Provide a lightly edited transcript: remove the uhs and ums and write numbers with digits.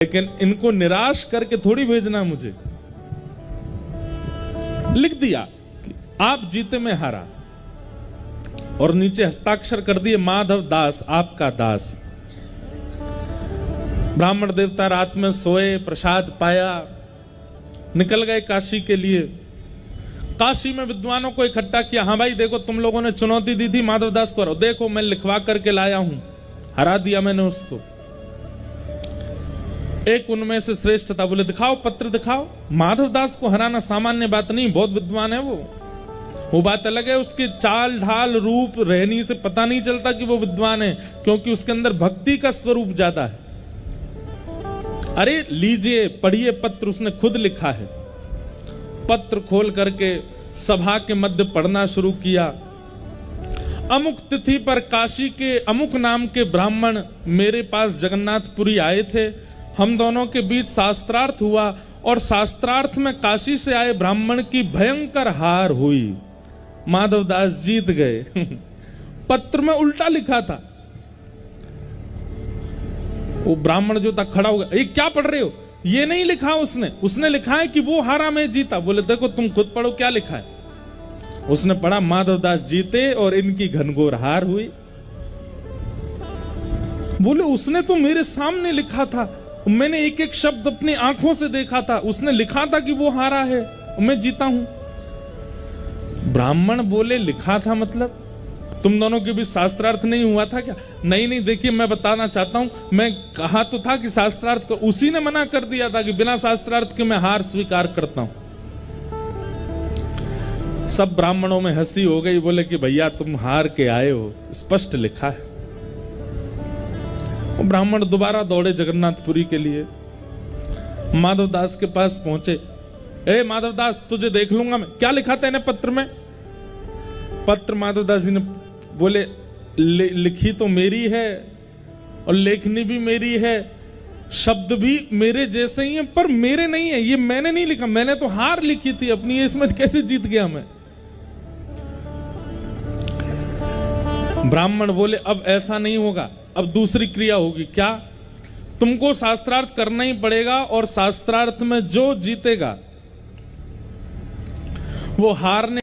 लेकिन इनको निराश करके थोड़ी भेजना मुझे। लिख दिया कि आप जीते में हारा और नीचे हस्ताक्षर कर दिए माधव दास आपका दास। ब्राह्मण देवता रात में सोए, प्रसाद पाया, निकल गए काशी के लिए। काशी में विद्वानों को इकट्ठा किया। हाँ भाई देखो, तुम लोगों ने चुनौती दी थी माधव दास को, देखो मैं लिखवा करके लाया हूं, हरा दिया मैंने उसको। एक उनमें से श्रेष्ठ था, बोले दिखाओ पत्र दिखाओ। माधव दास को हराना सामान्य बात नहीं, बहुत विद्वान है वो बात अलग है। उसके चाल ढाल रूप रहनी से पता नहीं चलता कि वो विद्वान है, क्योंकि उसके अंदर भक्ति का स्वरूप ज्यादा है। अरे लीजिए पढ़िए पत्र, उसने खुद लिखा है। पत्र खोल करके सभा के मध्य पढ़ना शुरू किया। अमुक तिथि पर काशी के अमुक नाम के ब्राह्मण मेरे पास जगन्नाथपुरी आए थे। हम दोनों के बीच शास्त्रार्थ हुआ और शास्त्रार्थ में काशी से आए ब्राह्मण की भयंकर हार हुई। माधवदास जीत गए। पत्र में उल्टा लिखा था। वो ब्राह्मण जो था खड़ा हो गया, ये क्या पढ़ रहे हो? ये नहीं लिखा उसने लिखा है कि वो हारा मैं जीता। बोले देखो तुम खुद पढ़ो क्या लिखा है। उसने पढ़ा माधवदास जीते और इनकी घनघोर हार हुई। बोले उसने तो मेरे सामने लिखा था, मैंने एक एक शब्द अपनी आंखों से देखा था, उसने लिखा था कि वो हारा है, मैं जीता हूं। ब्राह्मण बोले लिखा था मतलब तुम दोनों के बीच शास्त्रार्थ नहीं हुआ था क्या? नहीं देखिए मैं बताना चाहता हूं, मैं कहा तो था कि शास्त्रार्थ को, उसी ने मना कर दिया था कि बिना शास्त्रार्थ के मैं हार स्वीकार करता हूं। सब ब्राह्मणों में हंसी हो गई। बोले कि भैया तुम हार के आए हो, स्पष्ट लिखा है। ब्राह्मण दोबारा दौड़े जगन्नाथपुरी के लिए। माधवदास के पास पहुंचे। ए माधवदास तुझे देख लूंगा मैं, क्या लिखा था इन्हें पत्र में? पत्र माधवदास जी ने बोले लिखी तो मेरी है और लेखनी भी मेरी है, शब्द भी मेरे जैसे ही है, पर मेरे नहीं है, ये मैंने नहीं लिखा, मैंने तो हार लिखी थी अपनी, इसमें कैसे जीत गया मैं? ब्राह्मण बोले अब ऐसा नहीं होगा, अब दूसरी क्रिया होगी। क्या? तुमको शास्त्रार्थ करना ही पड़ेगा और शास्त्रार्थ में जो जीतेगा वो हारने